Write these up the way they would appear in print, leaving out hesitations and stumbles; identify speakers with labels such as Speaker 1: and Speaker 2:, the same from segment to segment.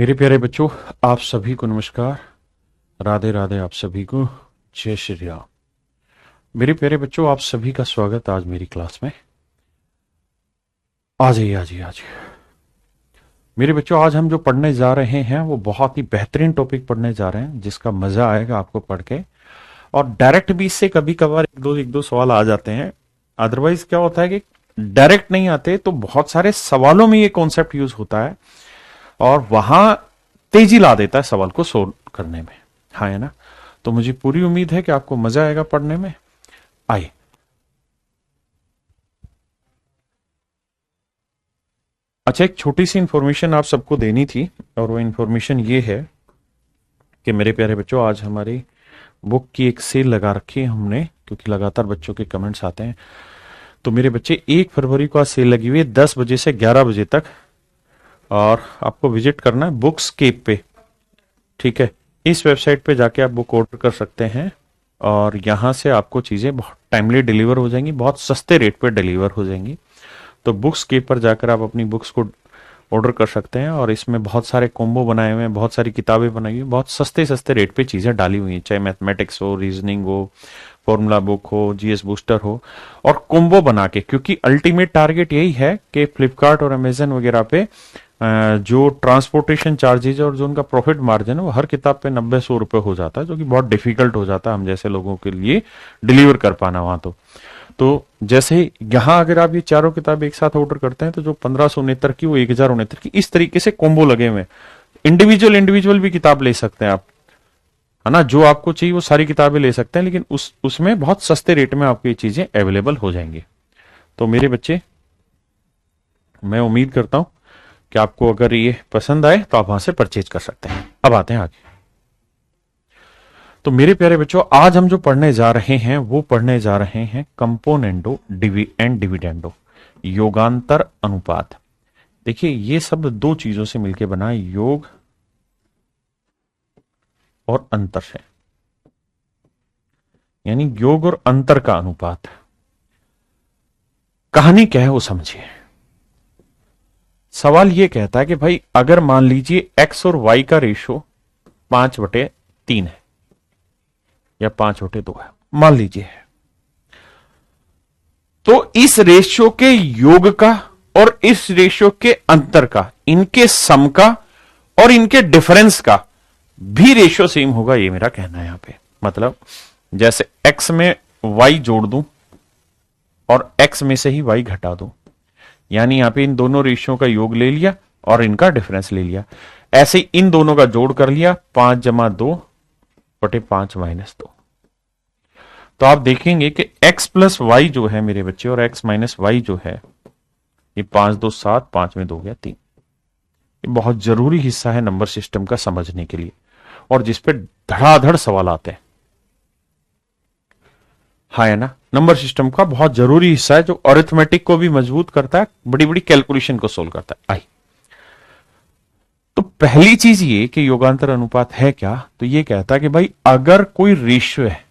Speaker 1: मेरे प्यारे बच्चों, आप सभी को नमस्कार। राधे राधे। आप सभी को जय श्री राम। मेरे प्यारे बच्चों, आप सभी का स्वागत आज मेरी क्लास में। आ जाइए आ जाइए आ जाइए। मेरे बच्चों, आज हम जो पढ़ने जा रहे हैं वो बहुत ही बेहतरीन टॉपिक पढ़ने जा रहे हैं, जिसका मजा आएगा आपको पढ़ के। और डायरेक्ट भी इससे कभी कभार एक दो सवाल आ जाते हैं। अदरवाइज क्या होता है कि डायरेक्ट नहीं आते, तो बहुत सारे सवालों में ये कॉन्सेप्ट यूज होता है और वहां तेजी ला देता है सवाल को सोल्व करने में। हाँ, है ना? तो मुझे पूरी उम्मीद है कि आपको मजा आएगा पढ़ने में। आइए, अच्छा, एक छोटी सी इंफॉर्मेशन आप सबको देनी थी, और वो इंफॉर्मेशन ये है कि मेरे प्यारे बच्चों, आज हमारी बुक की एक सेल लगा रखी है हमने, क्योंकि लगातार बच्चों के कमेंट्स आते हैं। तो मेरे बच्चे, 1 फरवरी को आज सेल लगी हुई है 10 बजे से 11 बजे तक, और आपको विजिट करना है बुक्सकेप पे। ठीक है, इस वेबसाइट पे जाके आप बुक ऑर्डर कर सकते हैं, और यहां से आपको चीजें बहुत टाइमली डिलीवर हो जाएंगी, बहुत सस्ते रेट पे डिलीवर हो जाएंगी। तो बुक्सकेप पर जाकर आप अपनी बुक्स को ऑर्डर कर सकते हैं, और इसमें बहुत सारे कॉम्बो बनाए हुए हैं, बहुत सारी किताबें बनाई हुई, बहुत सस्ते सस्ते रेट पे चीजें डाली हुई हैं, चाहे मैथमेटिक्स हो, रीजनिंग हो, फॉर्मूला बुक हो, जीएस बूस्टर हो, और कॉम्बो बना के। क्योंकि अल्टीमेट टारगेट यही है कि फ्लिपकार्ट और अमेजन वगैरह पे जो ट्रांसपोर्टेशन चार्जेज और जो उनका प्रॉफिट मार्जिन है वो हर किताब पे 90-100 रुपए हो जाता है, जो कि बहुत डिफिकल्ट हो जाता है हम जैसे लोगों के लिए डिलीवर कर पाना वहां। तो जैसे ही यहाँ अगर आप ये चारों किताब एक साथ ऑर्डर करते हैं, तो जो 1569 की, वो 1069 की, इस तरीके से कॉम्बो लगे हुए हैं। इंडिविजुअल भी किताब ले सकते हैं आप, है ना? जो आपको चाहिए वो सारी किताबें ले सकते हैं, लेकिन उसमें बहुत सस्ते रेट में आपको ये चीजें अवेलेबल हो जाएंगी। तो मेरे बच्चे, मैं उम्मीद करता हूं कि आपको अगर ये पसंद आए तो आप वहां से परचेज कर सकते हैं। अब आते हैं आगे। तो मेरे प्यारे बच्चों, आज हम जो पढ़ने जा रहे हैं वो पढ़ने जा रहे हैं कंपोनेंडो एंड डिविडेंडो, योगांतर अनुपात। देखिए, ये शब्द दो चीजों से मिलकर बना है, योग और अंतर से, यानी योग और अंतर का अनुपात। कहानी क्या है वो समझिए। सवाल ये कहता है कि भाई, अगर मान लीजिए x और y का रेशो 5/3 है या 5/2 है, मान लीजिए है, तो इस रेशियो के योग का और इस रेशियो के अंतर का, इनके सम का और इनके डिफरेंस का भी रेशियो सेम होगा, ये मेरा कहना है यहां पे। मतलब जैसे x में y जोड़ दूं और x में से ही y घटा दूं, यानी यहां पे इन दोनों रेशियो का योग ले लिया और इनका डिफरेंस ले लिया। ऐसे ही इन दोनों का जोड़ कर लिया, 5 + 2/5 - 2। तो आप देखेंगे कि x + y जो है मेरे बच्चे, और x - y जो है, ये 5 2 7, 5 में 2 गया 3। ये बहुत जरूरी हिस्सा है नंबर सिस्टम का समझने के लिए, और जिसपे धड़ाधड़ सवाल आते हैं। हाँ, है ना? नंबर सिस्टम का बहुत जरूरी हिस्सा है, जो अरिथमेटिक को भी मजबूत करता है, बड़ी बड़ी कैलकुलेशन को सोल्व करता है। आई, तो पहली चीज ये कि योगांतर अनुपात है क्या। तो ये कहता है कि भाई, अगर कोई रेशियो है,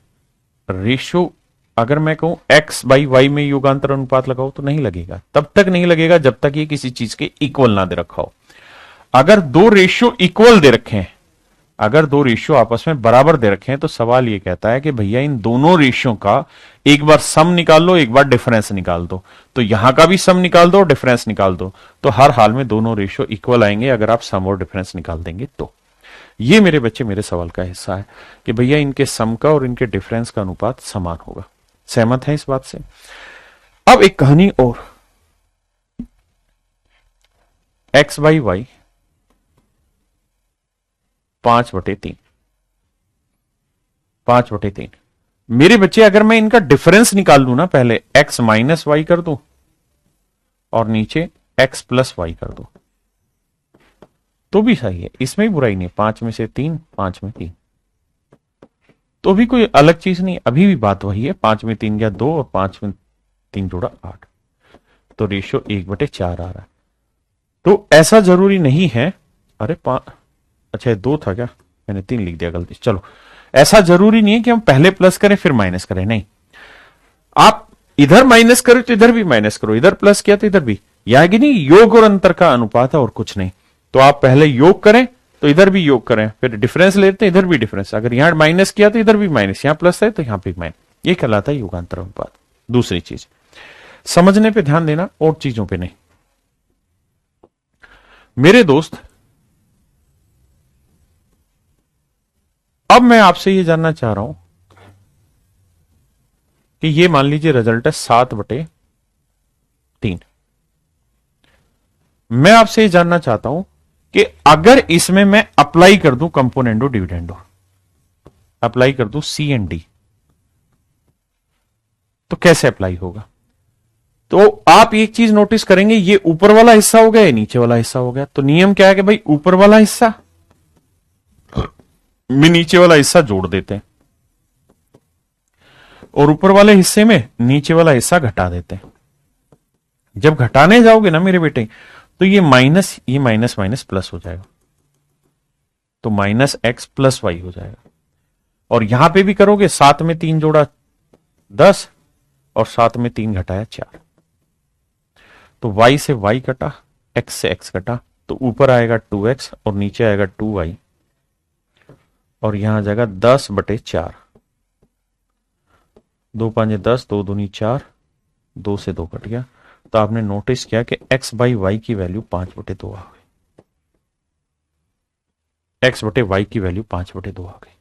Speaker 1: रेशियो अगर मैं कहूं x/y में योगांतर अनुपात लगाओ, तो नहीं लगेगा। तब तक नहीं लगेगा जब तक ये किसी चीज के इक्वल ना दे रखा हो। अगर दो रेशियो इक्वल दे रखे हैं, अगर दो रेशियो आपस में बराबर दे रखे हैं, तो सवाल ये कहता है कि भैया, इन दोनों रेशियो का एक बार सम निकाल लो, एक बार डिफरेंस निकाल दो। तो यहां का भी सम निकाल दो, डिफरेंस निकाल दो, तो हर हाल में दोनों रेशियो इक्वल आएंगे अगर आप सम और डिफरेंस निकाल देंगे तो। ये मेरे बच्चे मेरे सवाल का हिस्सा है कि भैया, इनके सम का और इनके डिफरेंस का अनुपात समान होगा। सहमत है इस बात से? अब एक कहानी और, x/y 5/3, 5/3। मेरे बच्चे, अगर मैं इनका डिफरेंस निकाल लू ना, पहले x - y कर दूं और नीचे x + y कर दूं, तो भी सही है, इसमें भी बुराई नहीं। 5 में से 3, 5 में 3, तो भी कोई अलग चीज नहीं, अभी भी बात वही है। 5 में 3 गया 2, और 5 में 3 जोड़ा 8, तो रेशियो 1/4 आ रहा है। तो ऐसा जरूरी नहीं है, अरे अच्छा 2 था क्या, मैंने 3 लिख दिया गलती। चलो, ऐसा जरूरी नहीं है कि हम पहले प्लस करें फिर माइनस करें, नहीं। आप इधर माइनस करो तो इधर भी माइनस करो, इधर प्लस किया तो इधर भी, यानी योग और अंतर का अनुपात है और कुछ नहीं। तो आप पहले योग करें, तो इधर भी योग करें, फिर डिफरेंस लेते हैं, इधर भी डिफरेंस, अगर यहां माइनस किया तो इधर भी माइनस, यहां प्लस है तो यहां पे माइनस, ये कहलाता है योगांतर अनुपात। दूसरी चीज समझने पे ध्यान देना और चीजों पे नहीं। मेरे दोस्त, अब मैं आपसे ये जानना चाह रहा हूं कि ये मान लीजिए रिजल्ट है 7/3। मैं आपसे ये जानना चाहता हूं कि अगर इसमें मैं अप्लाई कर दूं कंपोनेंडो डिविडेंडो, अप्लाई कर दूं सी एंड डी, तो कैसे अप्लाई होगा? तो आप एक चीज नोटिस करेंगे, ये ऊपर वाला हिस्सा हो गया, ये नीचे वाला हिस्सा हो गया। तो नियम क्या है कि भाई ऊपर वाला हिस्सा में नीचे वाला हिस्सा जोड़ देते हैं और ऊपर वाले हिस्से में नीचे वाला हिस्सा घटा देते हैं। जब घटाने जाओगे ना मेरे बेटे, तो ये माइनस माइनस प्लस हो जाएगा, तो माइनस एक्स प्लस वाई हो जाएगा। और यहां पे भी करोगे, 7 में 3 जोड़ा 10 और 7 में 3 घटाया 4, तो y से y कटा, x से x कटा, तो ऊपर आएगा 2x और नीचे आएगा 2y, और यहां आ जाएगा 10/4। 2 5 10, 2 दूनी 4, 2 से 2 कट गया। तो आपने नोटिस किया कि x/y की वैल्यू 5/2 आ गई, x/y की वैल्यू 5/2 आ गई।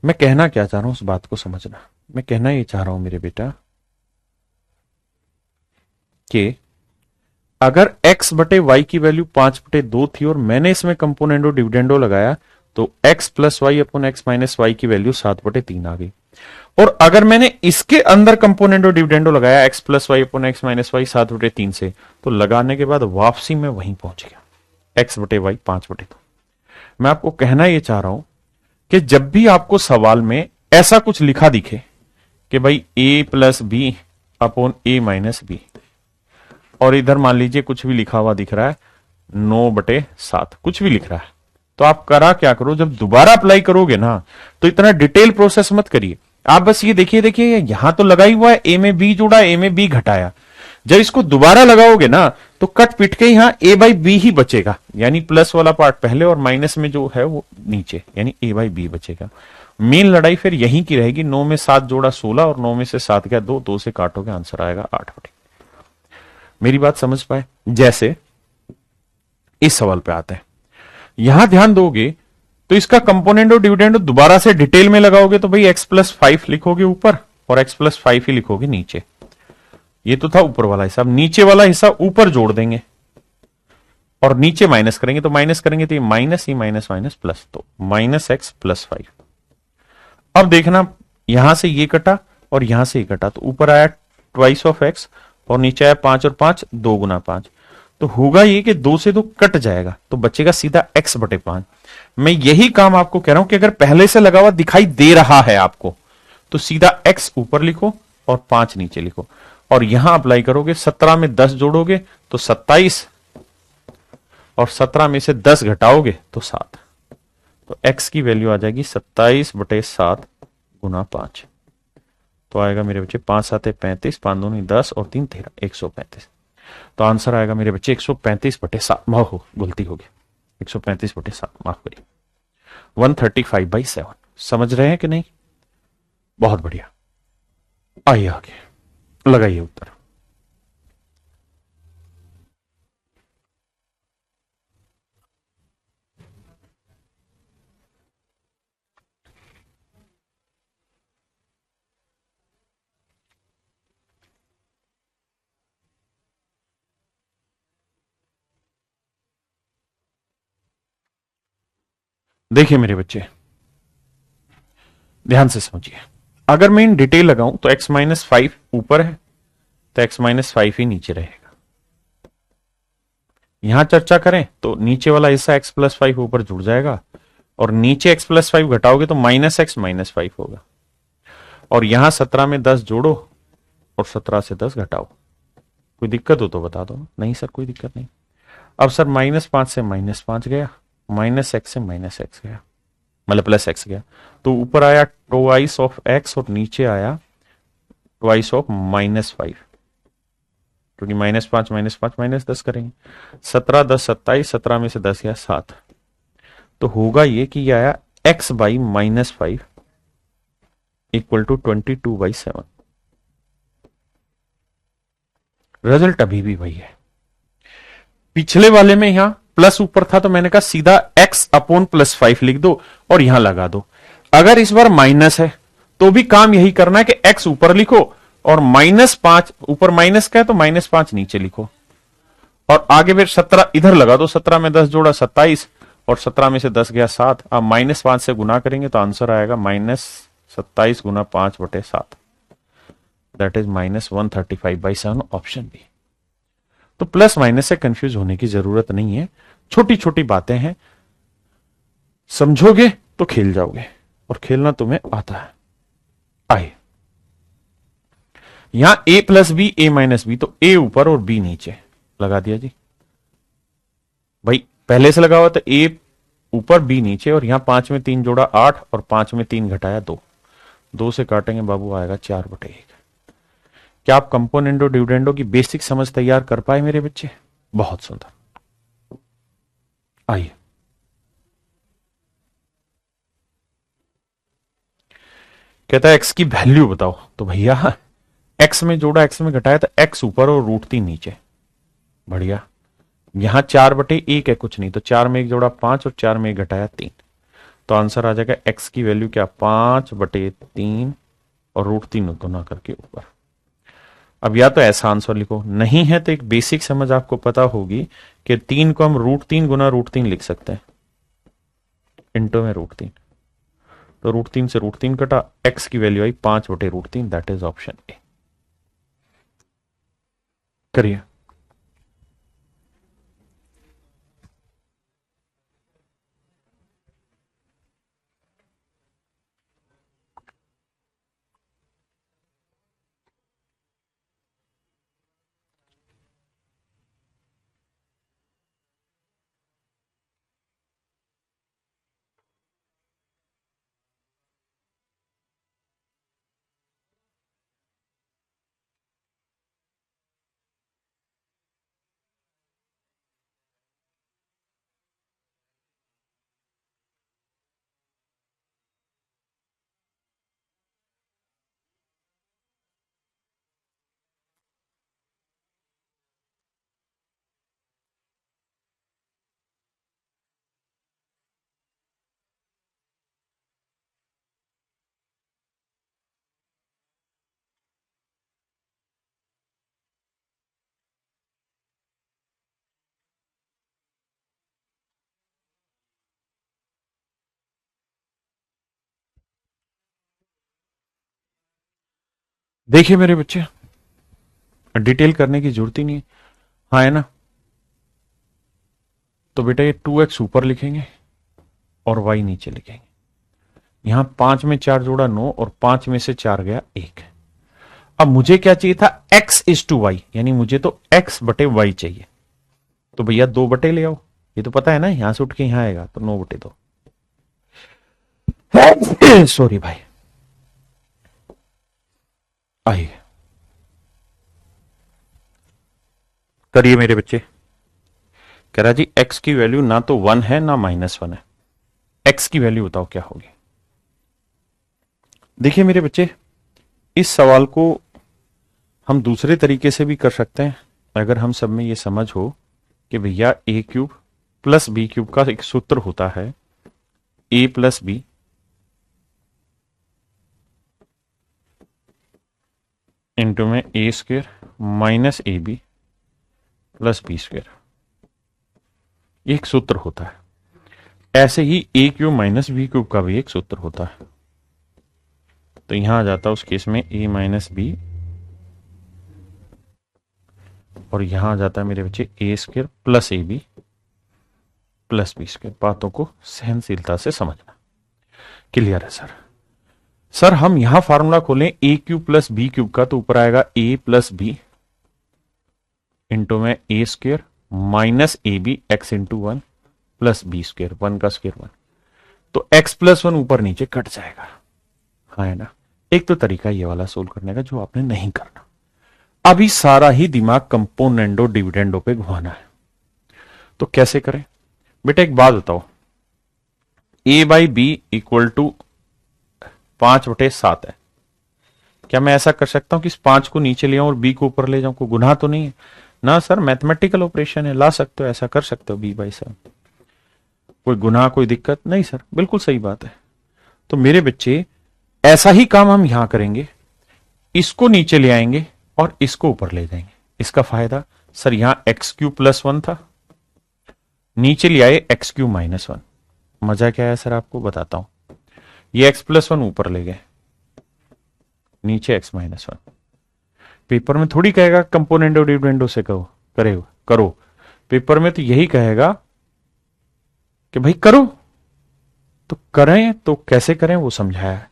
Speaker 1: मैं कहना क्या चाह रहा हूं, उस बात को समझना। मैं कहना ये चाह रहा हूं मेरे बेटा कि अगर x/y की वैल्यू 5/2 थी और मैंने इसमें कंपोनेंडो डिविडेंडो लगाया, तो x plus y upon x minus y की वैल्यू 7/3 आ गई। और अगर मैंने इसके अंदर कंपोनेंडो डिविडेंडो लगाया x plus y upon x minus y 7/3 से, तो लगाने के बाद वापसी में वहीं पहुंच गया, x/y 5/2। मैं आपको कहना यह चाह रहा हूं कि जब भी आपको सवाल में ऐसा कुछ लिखा दिखे कि भाई a plus b upon a minus b, और इधर मान लीजिए कुछ भी लिखा हुआ दिख रहा है 9/7, कुछ भी लिख रहा है, तो आप करा क्या करो, जब दोबारा अप्लाई करोगे ना, तो इतना डिटेल प्रोसेस मत करिए। आप बस ये देखिए यहां तो लगा ही हुआ है, ए में बी जोड़ा, ए में बी घटाया। जब इसको दोबारा लगाओगे ना, तो कट पिट के यहां a/b ही बचेगा, यानी प्लस वाला पार्ट पहले और माइनस में जो है वो नीचे, यानी a/b बचेगा। मेन लड़ाई फिर यहीं की रहेगी। 9 में 7 जोड़ा 16 और 9 में से 7 गया 2, 2 से काटोगे आंसर आएगा 8/। मेरी बात समझ पाए? जैसे इस सवाल पे आते हैं, यहां ध्यान दोगे तो इसका कंपोनेंट और डिविडेंड दोबारा से डिटेल में लगाओगे तो भाई x+5 लिखोगे ऊपर और x+5 ही लिखोगे नीचे। ये तो था ऊपर वाला हिस्सा, अब नीचे वाला हिस्सा ऊपर जोड़ देंगे और नीचे माइनस करेंगे, तो माइनस करेंगे तो ये माइनस ही माइनस माइनस प्लस, तो -x+5। अब देखना यहां से ये कटा और यहां से ये कटा, तो ऊपर आया ट्वाइस ऑफ x और नीचे आया 5 और 5 2 गुना 5, तो होगा ये कि 2 से 2 कट जाएगा, तो बचेगा सीधा x/5। मैं यही काम आपको कह रहा हूं कि अगर पहले से लगा हुआ दिखाई दे रहा है आपको, तो सीधा x ऊपर लिखो और 5 नीचे लिखो, और यहां अप्लाई करोगे। 17 में 10 जोड़ोगे तो 27, और 17 में से 10 घटाओगे तो 7, तो x की वैल्यू आ जाएगी 27/7 गुना 5, तो आएगा मेरे बच्चे 5 7 35, 5 दूनी 10 और 3 13, 135। तो आंसर आएगा मेरे बच्चे 135/7। गलती होगी, 135/7, माफ करिए, 135/7। समझ रहे हैं कि नहीं? बहुत बढ़िया, आइए आगे लगाइए उत्तर। देखिए मेरे बच्चे, ध्यान से समझिए। अगर मैं इन डिटेल लगाऊं तो x-5 ऊपर है, तो x-5 ही नीचे रहेगा। यहां चर्चा करें तो नीचे वाला हिस्सा x+5 ऊपर जुड़ जाएगा, और नीचे x+5 घटाओगे तो -x-5 होगा। और यहां 17 में 10 जोड़ो और 17 से 10 घटाओ। कोई दिक्कत हो तो बता दो। नहीं सर कोई दिक्कत नहीं। अब सर -5 से -5 गया, -x से -x गया, मतलब +x गया, तो ऊपर आया ट्वाइस ऑफ x और नीचे आया ट्वाइस ऑफ -5, क्योंकि -5 -5 -10 करेंगे। 17 10 27, 17 में से 10 गया 7, तो होगा ये कि ये आया x by -5 equal to 22/7। Result अभी भी वही है। पिछले वाले में यहां प्लस ऊपर था तो मैंने कहा सीधा x अपॉन +5 लिख दो और यहां लगा दो। अगर इस बार माइनस है तो भी काम यही करना है कि x ऊपर लिखो और -5 ऊपर माइनस का है तो -5 नीचे लिखो और आगे फिर 17 इधर लगा दो। 17 में 10 जोड़ा 27 और 17 में से 10 गया 7। अब -5 से गुना करेंगे तो आंसर आएगा -27 गुना 5/7, दैट इज -135/7, ऑप्शन बी। तो प्लस माइनस से कंफ्यूज होने की जरूरत नहीं है, छोटी छोटी बातें हैं, समझोगे तो खेल जाओगे और खेलना तुम्हें आता है। आइए यहां a plus b a minus b, तो a ऊपर और b नीचे लगा दिया जी। भाई पहले से लगा हुआ तो a ऊपर b नीचे और यहां 5 में 3 जोड़ा 8 और 5 में 3 घटाया 2, 2 से काटेंगे बाबू आएगा 4/1। क्या आप कंपोनेंडो डिविडेंडो की बेसिक समझ तैयार कर पाए मेरे बच्चे? बहुत सुंदर। आइए कहता है एक्स की वैल्यू बताओ, तो भैया एक्स में जोड़ा एक्स में घटाया तो एक्स ऊपर और √3 नीचे। बढ़िया। यहां 4/1 है, कुछ नहीं, तो 4 में 1 जोड़ा 5 और 4 में 1 घटाया 3, तो आंसर आ जाएगा एक्स की वैल्यू क्या 5/3 और √3 गुना करके ऊपर। अब या तो ऐसा आंसर लिखो, नहीं है तो एक बेसिक समझ आपको पता होगी कि 3 को हम √3 गुना √3 लिख सकते हैं, इंटो में √3, तो √3 से √3 कटा, एक्स की value I 5/√3, that is option A. करिए। देखिए मेरे बच्चे, डिटेल करने की जरूरत ही नहीं है, हाँ है ना। तो बेटा ये 2x ऊपर लिखेंगे और y नीचे लिखेंगे। यहां 5 में 4 जोड़ा 9 और 5 में से 4 गया 1। अब मुझे क्या चाहिए था x/y, यानी मुझे तो x/y चाहिए, तो भैया 2 ले आओ, ये तो पता है ना, यहां से उठ के यहां आएगा तो 9/2। सॉरी भाई। आइए करिए मेरे बच्चे। कह रहा जी x की वैल्यू ना तो 1 है ना -1 है, x की वैल्यू बताओ क्या होगी। देखिए मेरे बच्चे, इस सवाल को हम दूसरे तरीके से भी कर सकते हैं, अगर हम सब में ये समझ हो कि भैया a³ + b³ का एक सूत्र होता है, a + b इंटू में a² - ab + b², ये एक सूत्र होता है। ऐसे ही a³ - b³ का भी एक सूत्र होता है, तो यहां आ जाता है उस केस में a - b और यहां आ जाता है मेरे बच्चे a² + ab + b²। बातों को सहनशीलता से समझना। क्लियर है सर? सर हम यहां फार्मूला खोलें a³ + b³ का, तो ऊपर आएगा a + b इंटू में a² - ab x × 1 + b², 1 का स्क्वायर 1, तो x + 1 ऊपर नीचे कट जाएगा, हाँ है ना। एक तो तरीका ये वाला सोल्व करने का जो आपने नहीं करना। अभी सारा ही दिमाग कंपोनेंडो डिविडेंडो पे घुमाना है, तो कैसे करें बेटा? एक बात बताओ, ए बाई बी इक्वल टू 5/7 है। क्या मैं ऐसा कर सकता हूं कि इस 5 को नीचे ले आऊं और बी को ऊपर ले जाऊं? कोई गुनाह तो नहीं है ना सर? मैथमेटिकल ऑपरेशन है, ला सकते हो, ऐसा कर सकते हो b/7। कोई गुनाह, कोई दिक्कत नहीं सर, बिल्कुल सही बात है। तो मेरे बच्चे ऐसा ही काम हम यहां करेंगे, इसको नीचे ले आएंगे और इसको ऊपर ले जाएंगे। इसका फायदा सर, यहां x³ + 1 था, नीचे ले आए x³ - 1। मजा क्या है सर आपको बताता हूं। ये x+1 ऊपर ले गए, नीचे x-1। पेपर में थोड़ी कहेगा कंपोनेंडो डिविडेंडो से करो। पेपर में तो यही कहेगा कि भाई करो। तो करें तो कैसे करें वो समझाया है।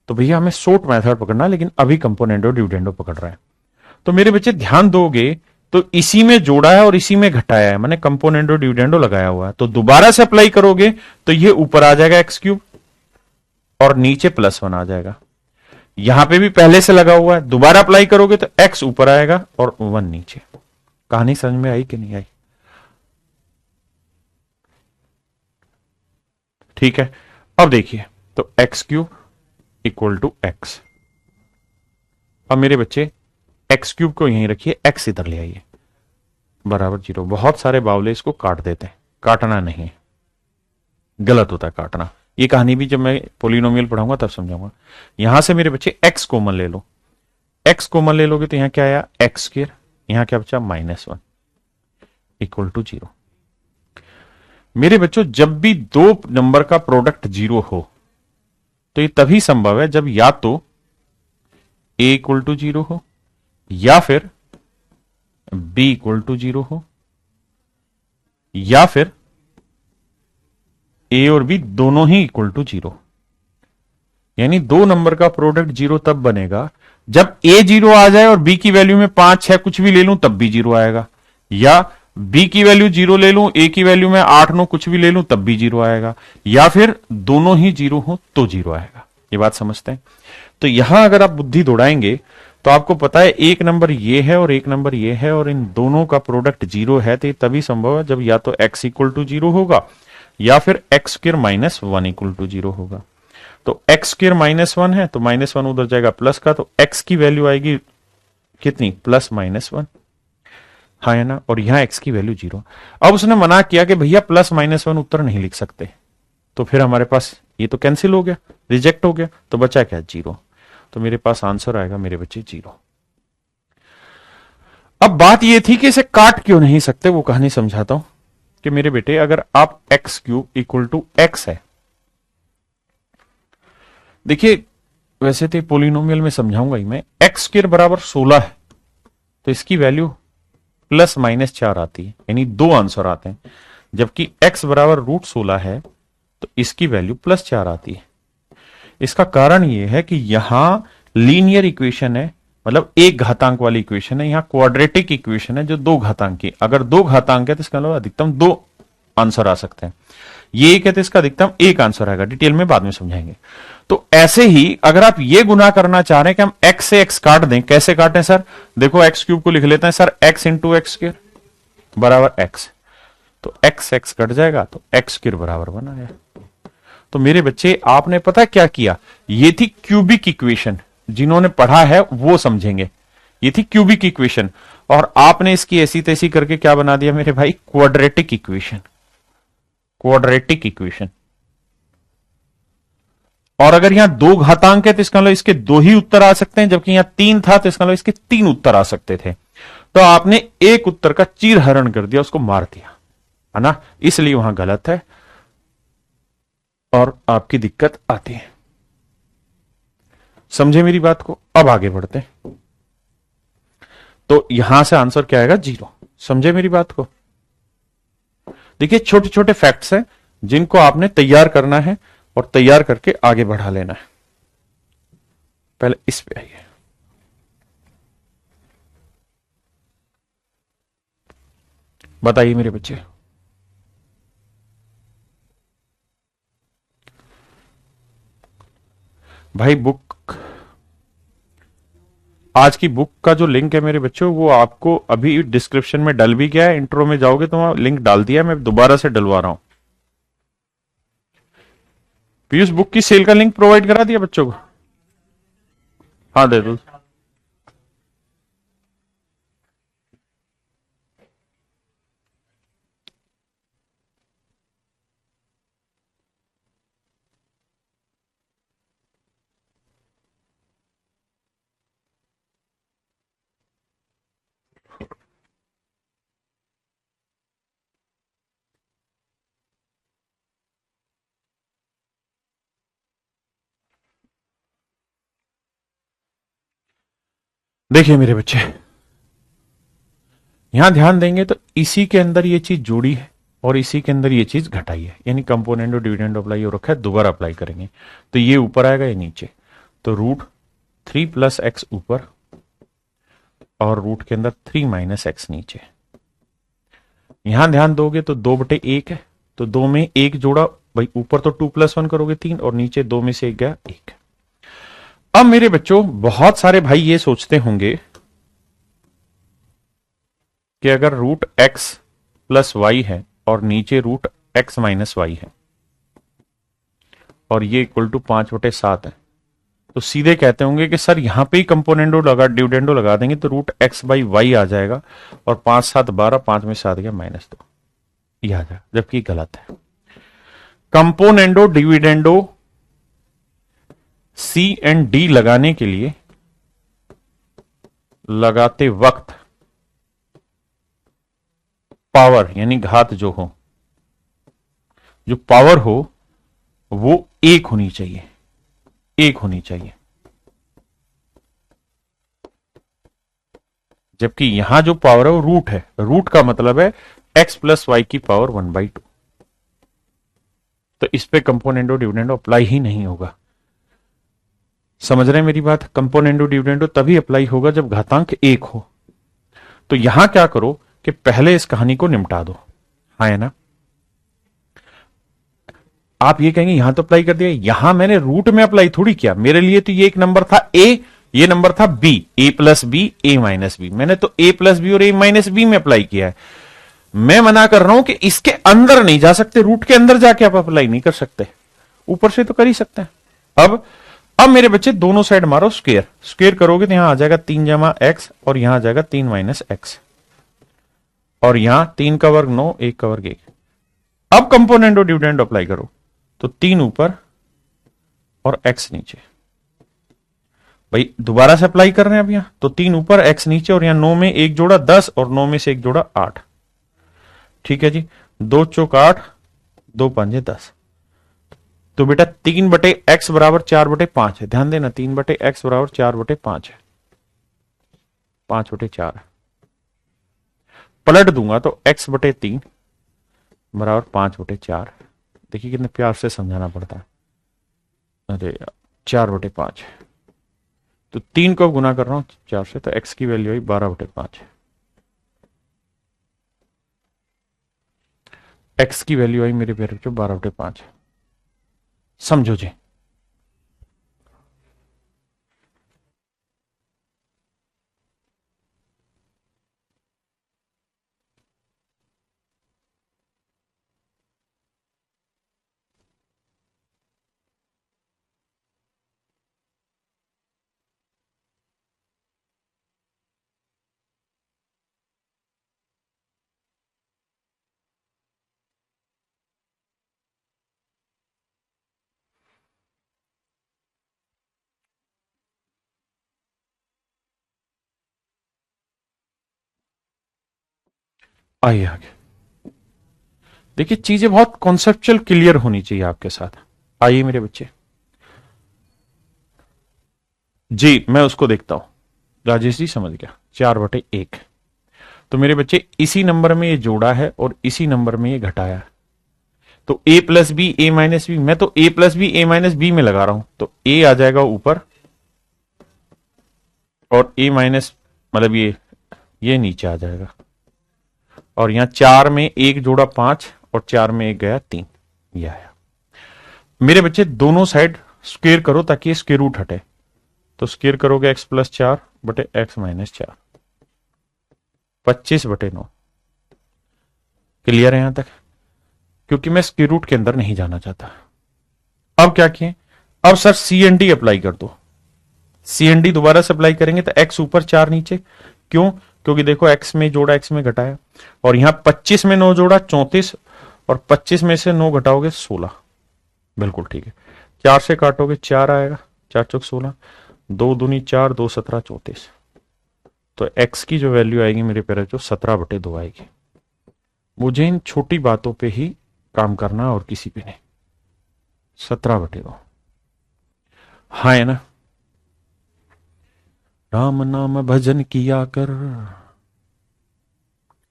Speaker 1: तो भैया हमें शॉर्ट मेथड पकड़ना है, लेकिन अभी कंपोनेंडो डिविडेंडो पकड़ रहे हैं। तो मेरे बच्चे ध्यान दोगे तो इसी में जोड़ा है और इसी में घटाया है, मैंने कंपोनेंडो डिविडेंडो लगाया हुआ है। तो दोबारा से अप्लाई करोगे तो ये ऊपर आ जाएगा x³ और नीचे +1 आ जाएगा। यहां पे भी पहले से लगा हुआ है, दोबारा अप्लाई करोगे तो x ऊपर आएगा और 1 नीचे। कहानी समझ में आई कि नहीं आई? ठीक है। अब देखिए, तो x³ = x। अब मेरे बच्चे x³ को यहीं रखिए, x इधर ले आइए, बराबर 0। बहुत सारे बावले इसको काट देते हैं, काटना नहीं, गलत होता है काटना। ये कहानी भी जब मैं पोलिनोमियल पढ़ाऊंगा तब समझाऊंगा। यहां से मेरे बच्चे x कॉमन ले लो, x कॉमन ले लोगे तो यहां क्या आया x², यहां क्या बचा -1 = 0। मेरे बच्चों जब भी दो नंबर का प्रोडक्ट 0 हो तो ये तभी संभव है जब या तो a = 0 हो या फिर b = 0 हो या फिर a और b दोनों ही =0। यानी दो नंबर का प्रोडक्ट 0 तब बनेगा जब a 0 आ जाए और b की वैल्यू में 5 6 कुछ भी ले लूं तब भी 0 आएगा, या b की वैल्यू 0 ले लूं, a की वैल्यू में 8 9 कुछ भी ले लूं तब भी 0 आएगा, या फिर दोनों ही 0 हो तो 0 आएगा। ये बात समझते हैं? तो यहां अगर आप बुद्धि दौड़ाएंगे तो आपको पता है एक नंबर ये है और एक नंबर ये है और इन दोनों का प्रोडक्ट 0 है, तो ये तभी संभव है जब या तो x = 0 होगा या फिर x² - 1 = 0 होगा। तो x² - 1 है तो -1 उधर जाएगा प्लस का, तो x की वैल्यू आएगी कितनी, +-1। हाँ है ना? और यहां x की वैल्यू 0। अब उसने मना किया कि भैया +-1 उत्तर नहीं लिख सकते, तो फिर हमारे पास ये तो कैंसिल हो गया, रिजेक्ट हो गया, तो बचा क्या 0। तो मेरे पास आंसर आएगा मेरे बच्चे 0। अब बात ये थी कि इसे काट क्यों नहीं सकते, वो कहानी समझाता हूं कि मेरे बेटे अगर आप x³ = x है, देखिए वैसे तो पोलिनोमियल में समझाऊंगा ही मैं, x² = 16 है तो इसकी वैल्यू +-4 आती है, यानी दो आंसर आते हैं। जबकि x = √16 है तो इसकी वैल्यू +4 आती है। इसका कारण यह है कि यहां लीनियर इक्वेशन है, मतलब एक घातांक वाली इक्वेशन है, यहां क्वाड्रेटिक इक्वेशन है जो दो घातांक की। अगर दो घातांक है तो इसका मतलब अधिकतम दो आंसर आ सकते हैं। ये एक है तो इसका अधिकतम एक आंसर आएगा, डिटेल में बाद में समझाएंगे। तो ऐसे ही अगर आप ये गुना करना चाह रहे हैं कि हम x से x काट दें, कैसे काटें सर? देखो x³ को लिख लेते हैं सर, x × x² = x। तो x कट जाएगा तो x² = 1 आया। तो मेरे बच्चे आपने पता क्या किया, ये थी क्यूबिक इक्वेशन, जिन्होंने पढ़ा है वो समझेंगे। ये थी क्यूबिक इक्वेशन और आपने इसकी ऐसी तैसी करके क्या बना दिया मेरे भाई, क्वाड्रेटिक इक्वेशन। Quadratic equation. और अगर यहां दो घातांक है तो इसका मतलब इसके दो ही उत्तर आ सकते हैं, जबकि यहां 3 था तो इसका मतलब इसके 3 उत्तर आ सकते थे। तो आपने एक उत्तर का चीरहरण कर दिया, उसको मार दिया, है ना? इसलिए वहां गलत है और आपकी दिक्कत आती है। समझे मेरी बात को? अब आगे बढ़ते हैं। तो यहां से आंसर क्या आएगा, 0। समझे मेरी बात को? देखिए छोटे छोटे फैक्ट्स हैं जिनको आपने तैयार करना है और तैयार करके आगे बढ़ा लेना है। पहले इस पे आइए। बताइए मेरे बच्चे, भाई बुक, आज की बुक का जो लिंक है मेरे बच्चों वो आपको अभी डिस्क्रिप्शन में डल भी गया है। इंट्रो में जाओगे तो वहां लिंक डाल दिया है, मैं दोबारा से डलवा रहा हूं। पीयूष बुक की सेल का लिंक प्रोवाइड करा दिया बच्चों को? हाँ दे दो। देखिए मेरे बच्चे, यहां ध्यान देंगे तो इसी के अंदर ये चीज जोड़ी है और इसी के अंदर ये चीज घटाई है, यानी कंपोनेंट और डिविडेंड अप्लाई हो रखा है, दोबारा अप्लाई करेंगे तो ये ऊपर आएगा, ये नीचे। तो रूट 3 + x ऊपर और रूट के अंदर 3 - x नीचे। यहां ध्यान दोगे तो 2/1 है, तो 2 में 1 जोड़ा, भाई ऊपर तो 2 + 1 करोगे 3 और नीचे 2 में से 1 गया 1। अब मेरे बच्चों, बहुत सारे भाई ये सोचते होंगे कि अगर रूट x + y है और नीचे रूट x - y है और ये इक्वल टू 5/7 है, तो सीधे कहते होंगे कि सर यहां पे ही कंपोनेंडो लगा, डिविडेंडो लगा देंगे तो रूट x/y आ जाएगा और 5 × 7 = 12, 5 में 7 गया -2, ये आ जाएगा, जबकि गलत है। Componendo dividendo C and D लगाने के लिए लगाते वक्त पावर यानी घात जो हो, जो पावर हो वो 1 होनी चाहिए, 1 होनी चाहिए। जबकि यहां जो पावर है वो रूट है, रूट का मतलब है x + y की पावर 1/2। तो इस पे कंपोनेंडो डिविडेंडो अप्लाई ही नहीं होगा। समझ रहे हैं मेरी बात? कंपोनेंडो डिविडेंडो तभी अप्लाई होगा जब घातांक 1 हो। तो यहां क्या करो कि पहले इस कहानी को निपटा दो, हाँ है ना? आप ये कहेंगे यहां तो अप्लाई कर दिया, यहां मैंने रूट में अप्लाई थोड़ी किया, मेरे लिए तो ये एक नंबर था a, ये नंबर था b, a + b a - b, मैंने तो a + b और a - b में अप्लाई किया है। मैं मना कर रहा हूं कि इसके अंदर नहीं जा सकते, रूट के अंदर जाके आप अप्लाई नहीं कर सकते, ऊपर से तो कर ही सकते हैं। अब मेरे बच्चे दोनों साइड मारो स्क्वायर, स्क्वायर करोगे तो यहां आ जाएगा 3 - x और यहां आ जाएगा 3 - x और यहां 3 का वर्ग 9, 1 का वर्ग 1। अब कंपोनेंट और डिविडेंड अप्लाई करो तो 3 ऊपर और x नीचे। भाई दोबारा से अप्लाई कर रहे हैं अब यहां, तो 3 ऊपर x नीचे और यहां 9 में 1 जोड़ा 10 और 9 में से 1 जोड़ा 8। ठीक है जी, 2 चौक 8, 2 पंजे 10। तो बेटा 3/x = 4/5 है, ध्यान देना 3/x = 4/5 है, 5/4 है। पलट दूंगा तो x/3 = 5/4। देखिए कितने प्यार से समझाना पड़ता है। अरे यार 4/5, तो 3 को गुना कर रहा हूं 4 से, तो x की वैल्यू आई 12/5 है। x की वैल्यू आई मेरे प्यारे बच्चों 12/5 है। समझो जी। आइए आगे देखिए, चीजें बहुत कॉन्सेप्चुअल क्लियर होनी चाहिए आपके साथ। आइए मेरे बच्चे जी, मैं उसको देखता हूं। राजेश जी समझ गया, 4/1। तो मेरे बच्चे इसी नंबर में ये जोड़ा है और इसी नंबर में ये घटाया है, तो a + b a - b, मैं तो a + b a - b में लगा रहा हूं, तो a आ जाएगा ऊपर और a माइनस मतलब ये नीचे आ जाएगा। और यहां 4 में 1 जोड़ा 5 और 4 में 1 गया 3, ये आया। मेरे बच्चे दोनों साइड स्क्वेयर करो ताकि स्क्वेयर रूट हटे, तो स्क्वेयर करोगे x + 4/x - 4, 25/9। क्लियर है यहां तक? क्योंकि मैं स्क्वेयर रूट के अंदर नहीं जाना चाहता। अब क्या किए, अब sir C N D apply कर दो। सी एन डी दोबारा से अप्लाई करेंगे तो एक्स ऊपर 4 नीचे। क्यों? क्योंकि देखो एक्स में जोड़ा एक्स में घटाया, और यहां 25 में 9 जोड़ा 34, और 25 में से 9 घटाओगे 16। बिल्कुल ठीक है। 4 से काटोगे 4 आएगा, 4 चौक 16, 2 दूनी 4, 2 17 34। तो एक्स की जो वैल्यू आएगी मेरे प्यारे, जो 17/2 आएगी। मुझे इन छोटी बातों पे ही काम करना और किसी पे नहीं। 17/2। हाँ है ना? राम नाम भजन किया कर,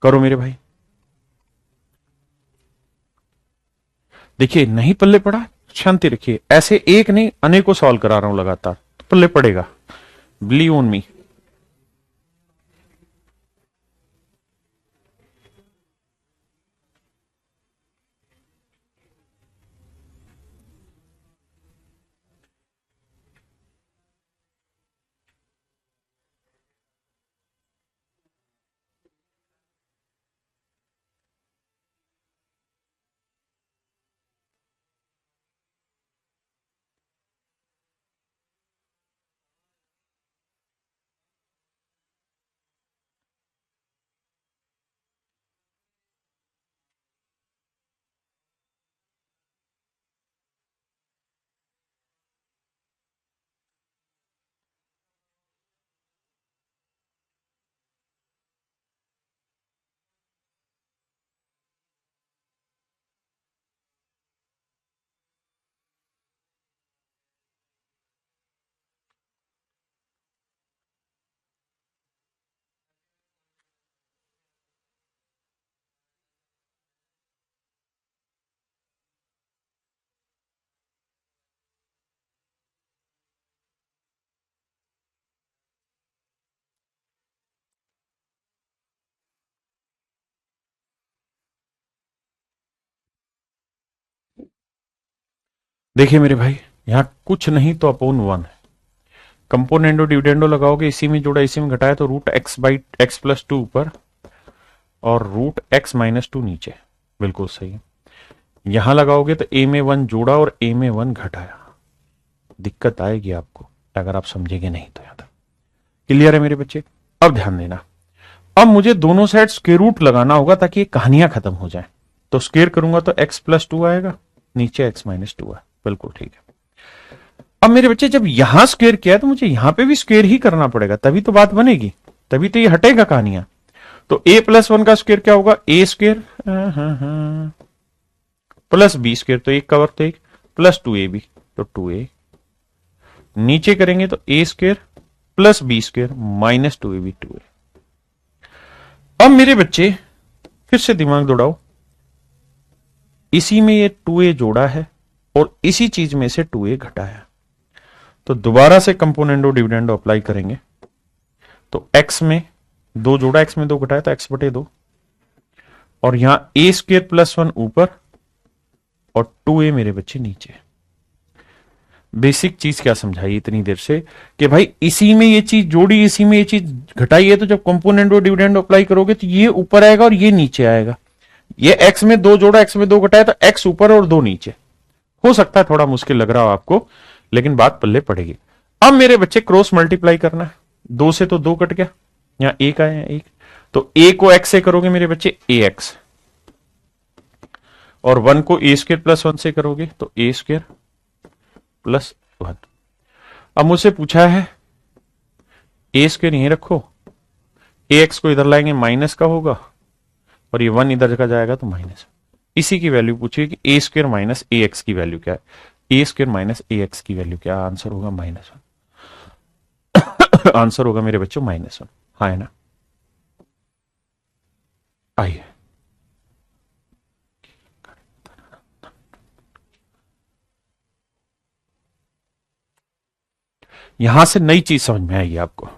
Speaker 1: करो मेरे भाई। देखिए नहीं पल्ले पड़ा, शांति रखिए, ऐसे एक नहीं अनेकों सवाल करा रहा हूं लगातार, तो पल्ले पड़ेगा, बिलीव ऑन मी। देखिए मेरे भाई, यहां कुछ नहीं तो अपोन 1 है। कंपोनेंडो डिविडेंडो लगाओगे, इसी में जोड़ा इसी में घटाया, तो root x by x plus 2 ऊपर और रूट एक्स माइनस 2 नीचे। बिल्कुल सही है। यहां लगाओगे तो ए में 1 जोड़ा और ए में 1 घटाया। दिक्कत आएगी आपको अगर आप समझेंगे नहीं तो। याद क्लियर है मेरे बच्चे? अब ध्यान देना, अब मुझे दोनों साइड स्क्वेयर रूट लगाना होगा ताकि ये कहानियां खत्म हो जाए। तो स्क्वेयर करूंगा तो एक्स प्लस 2 आएगा, नीचे एक्स माइनस 2 है। बिल्कुल ठीक है। अब मेरे बच्चे जब यहां स्क्वेयर किया है तो मुझे यहां पे भी स्क्वेयर ही करना पड़ेगा, तभी तो बात बनेगी, तभी तो ये हटेगा कहानियां। तो ए प्लस 1 का स्क्वेयर क्या होगा? ए स्क्वेयर प्लस बी स्क्वेयर, तो एक कवर तो एक, प्लस 2 ए बी, तो 2 ए। नीचे करेंगे तो A square plus B square minus 2 A B, 2 A. अब मेरे बच्चे फिर से दिमाग दौड़ाओ, इसी में ये 2a जोड़ा है और इसी चीज में से 2a घटाया, तो दोबारा से कंपोनेंडो डिविडेंडो अप्लाई करेंगे। तो x में 2 जोड़ा, x में 2 घटाया, तो x/2, और यहां a स्क्वेयर प्लस 1 ऊपर और 2a मेरे बच्चे नीचे। बेसिक चीज क्या समझाई इतनी देर से कि भाई इसी में ये चीज जोड़ी, इसी में ये चीज घटाई है, तो जब कंपोनेंडो डिविडेंडो अप्लाई करोगे तो ये ऊपर आएगा और ये नीचे आएगा। ये x में 2 जोड़ा, x में 2 घटाया, तो x ऊपर और 2 नीचे। हो सकता है थोड़ा मुश्किल लग रहा हो आपको, लेकिन बात पल्ले पड़ेगी। अब मेरे बच्चे क्रॉस मल्टीप्लाई करना है, 2 से तो 2 कट गया, यहां एक आया एक, तो a को x से करोगे मेरे बच्चे ax, और 1 को a स्क्र प्लस 1 से करोगे तो a स्क्र प्लस 1। अब मुझसे पूछा है a स्क्र यहीं रखो, ax को इधर लाएंगे माइनस का होगा, और ये 1 इधर का जाएगा तो माइनस। इसी की वैल्यू पूछिए कि ए स्क्र माइनस ए एक्स की वैल्यू क्या है। ए स्क्र माइनस ए एक्स की वैल्यू क्या? आंसर होगा -1। आंसर होगा मेरे बच्चों -1। हाँ है ना? आइए, यहां से नई चीज समझ में आएगी आपको।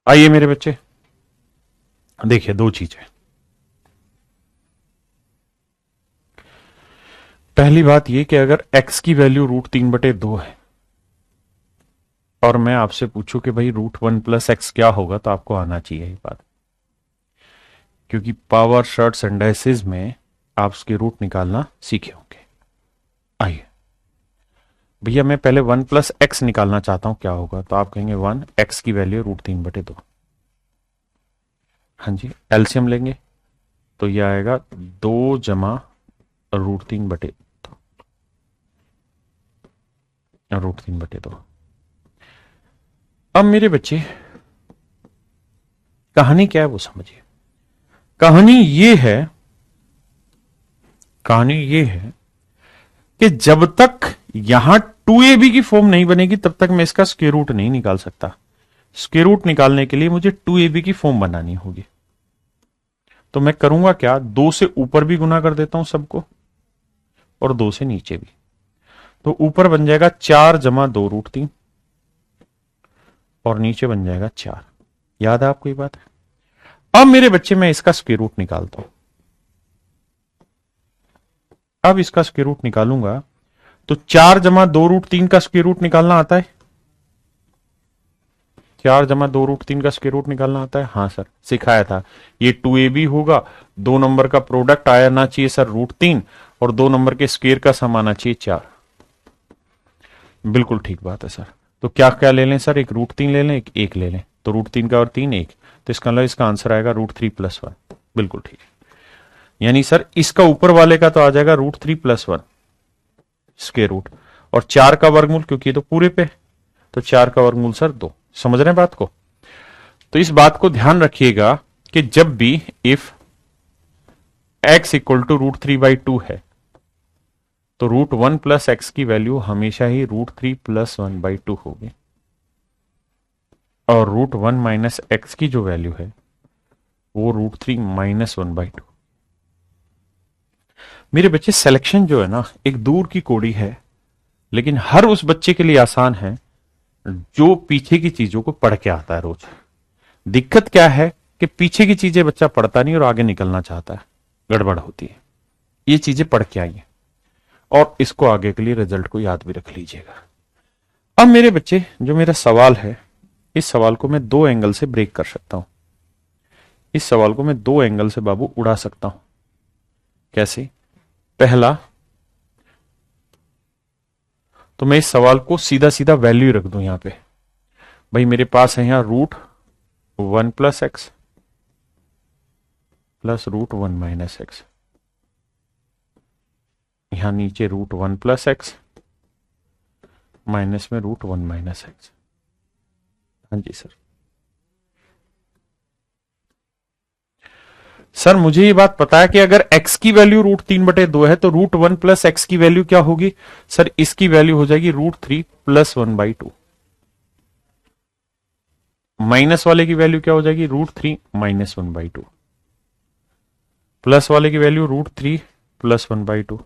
Speaker 1: आइए मेरे बच्चे, देखिए दो चीजें। पहली बात यह कि अगर x की वैल्यू √3/2 है और मैं आपसे पूछूं कि भाई √1 + x क्या होगा, तो आपको आना चाहिए ये बात, क्योंकि पावर शर्ट्स एंड डाइसेस में आप उसके रूट निकालना सीखे होंगे। आइए भैया, मैं पहले 1 + x निकालना चाहता हूं, क्या होगा, तो आप कहेंगे 1, x की वैल्यू √3/2। हाँ जी, एलसीएम लेंगे तो यह आएगा 2 जमा √3/2, √3/2। अब मेरे बच्चे, कहानी क्या है वो समझिए। कहानी ये है कि जब तक यहां 2ab की फॉर्म नहीं बनेगी तब तक मैं इसका स्क्वायर रूट नहीं निकाल सकता। स्क्वायर रूट निकालने के लिए मुझे 2ab की फॉर्म बनानी होगी। तो मैं करूंगा क्या, 2 से ऊपर भी गुना कर देता हूं सबको और 2 से नीचे भी। तो ऊपर बन जाएगा 4 जमा 2√3 और नीचे बन जाएगा 4। याद है आपको ये बात? अब मेरे बच्चे, मैं इसका स्क्वायर रूट निकालता हूं। अब इसका स्क्वायर रूट निकालूंगा तो 4 जमा 2√3 का स्क्वायर रूट निकालना आता है। 4 जमा 2√3 का स्क्वायर रूट निकालना आता है, हाँ सर सिखाया था। ये 2ab होगा, 2 नंबर का प्रोडक्ट आना चाहिए सर √3 और 2 नंबर के स्क्वायर का सम आना चाहिए 4। बिल्कुल ठीक बात है सर। तो क्या क्या ले लें सर, एक √3 ले लें, एक ले लें, तो √3 का और 3 1, तो इसका मतलब इसका आंसर आएगा √3 + 1। बिल्कुल ठीक है, यानी सर इसका ऊपर वाले का तो आ जाएगा √3 + 1 स्क्वायर रूट, और 4 का वर्गमूल, क्योंकि ये तो पूरे पे, तो 4 का वर्गमूल सर 2। समझ रहे हैं बात को? तो इस बात को ध्यान रखिएगा कि जब भी इफ x = √3/2 है तो √1 + x की वैल्यू हमेशा ही √3 + 1/2 होगी, और √1 - x की जो वैल्यू है वो √3 - 1/2। मेरे बच्चे, सिलेक्शन जो है ना एक दूर की कौड़ी है, लेकिन हर उस बच्चे के लिए आसान है जो पीछे की चीजों को पढ़ के आता है रोज। दिक्कत क्या है कि पीछे की चीजें बच्चा पढ़ता नहीं और आगे निकलना चाहता है, गड़बड़ होती है। ये चीजें पढ़ के आइए और इसको आगे के लिए रिजल्ट को याद भी रख लीजिएगा। अब मेरे बच्चे, जो मेरा सवाल है, इस सवाल को मैं 2 एंगल से ब्रेक कर सकता हूं। इस सवाल को मैं 2 एंगल से बाबू उड़ा सकता हूं। कैसे? पहला, तो मैं इस सवाल को सीधा सीधा वैल्यू रख दूं यहां पे। भाई मेरे पास है यहां √1 + x प्लस √1 - x, यहां नीचे √1 + x माइनस में √1 - x। हाँ जी सर। सर मुझे ये बात पता है कि अगर x की वैल्यू √3/2 है तो √1 + x की वैल्यू क्या होगी? सर इसकी वैल्यू हो जाएगी √3 + 1/2। माइनस वाले की वैल्यू क्या हो जाएगी? √3 - 1/2। प्लस वाले की वैल्यू √3 + 1/2।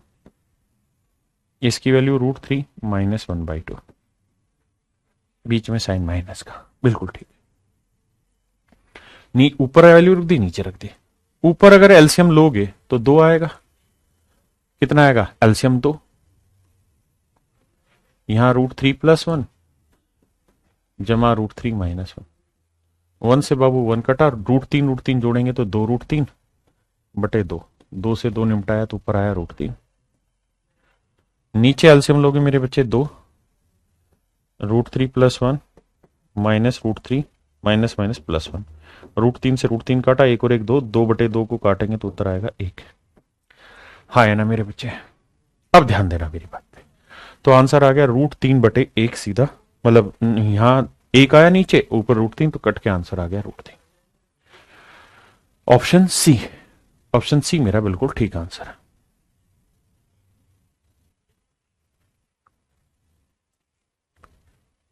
Speaker 1: इसकी वैल्यू √3 - 1/2। बीच में साइन माइनस का। बिल्कुल ठीक। ऊपर वैल्यू रख दी, नीचे रख दी। ऊपर अगर एलसीएम लोगे तो 2 आएगा। कितना आएगा? एलसीएम 2। यहां √3 + 1 जमा √3 - 1। 1 से बाबू 1 कटा, √3 जोड़ेंगे तो 2√3/2। 2 से 2 निपटाया तो ऊपर आया √3। नीचे एलसीएम लोगे मेरे बच्चे 2, √3 + 1 माइनस √3 माइनस माइनस +1। √3 से √3 काटा, 1 और 1 2, 2/2 को काटेंगे तो उत्तर आएगा 1। हाँ है ना मेरे बच्चे? अब ध्यान देना मेरी बात पे। तो आंसर आ गया √3/1 सीधा, मतलब यहां 1 आया नीचे, ऊपर √3, तो कट के आंसर आ गया √3। ऑप्शन सी, ऑप्शन सी मेरा बिल्कुल ठीक आंसर है।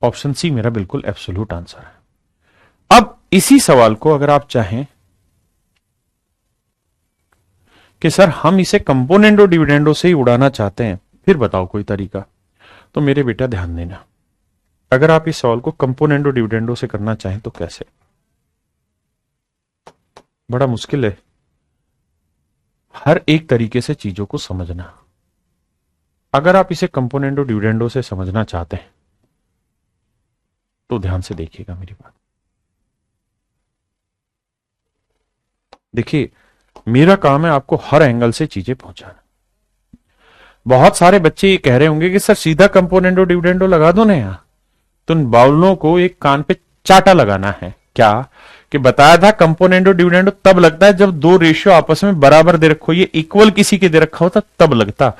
Speaker 1: ऑप्शन सी मेरा बिल्कुल एब्सोल्यूट आंसर है। अब इसी सवाल को अगर आप चाहें कि सर हम इसे कंपोनेंडो डिविडेंडो से ही उड़ाना चाहते हैं, फिर बताओ कोई तरीका, तो मेरे बेटा ध्यान देना। अगर आप इस सवाल को कंपोनेंडो डिविडेंडो से करना चाहें तो कैसे? बड़ा मुश्किल है हर एक तरीके से चीजों को समझना। अगर आप इसे कंपोनेंडो डिविडेंडो से समझना चाहते हैं तो ध्यान से देखिएगा मेरी बात। देखिए, मेरा काम है आपको हर एंगल से चीजें पहुंचाना। बहुत सारे बच्चे ये कह रहे होंगे कि सर सीधा कंपोनेंडो डिविडेंडो लगा दो ना यहाँ, तो इन बाउलों को एक कान पे चाटा लगाना है। क्या कि बताया था कंपोनेंडो डिविडेंडो तब लगता है जब दो रेशियो आपस में बराबर दे रखो, ये इक्वल किसी के दे रखा होता तब लगता।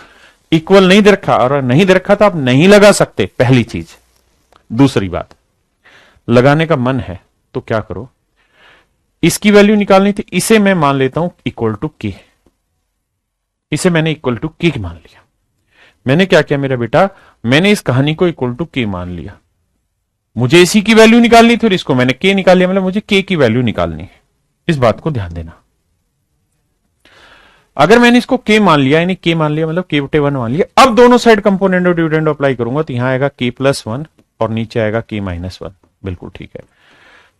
Speaker 1: इक्वल नहीं दे रखा, और नहीं दे रखा तो आप नहीं लगा सकते, पहली चीज। दूसरी बात, लगाने का मन है तो क्या करो, इसकी वैल्यू निकालनी थी, इसे मैं मान लेता हूं इक्वल टू के। इसे मैंने इक्वल टू के मान लिया। मैंने क्या किया मेरा बेटा, मैंने इस कहानी को इक्वल टू के मान लिया। मुझे इसी की वैल्यू निकालनी थी और इसको मैंने के निकाल लिया, मतलब मुझे के की वैल्यू निकालनी है। इस बात को ध्यान देना। अगर मैंने इसको के मान लिया, यानी के मान लिया मतलब के बटे 1 मान लिया, अब दोनों साइड कंपोनेंट और डिविडेंड अप्लाई करूंगा तो यहां आएगा के प्लस 1 और नीचे आएगा के माइनस 1। बिल्कुल ठीक है।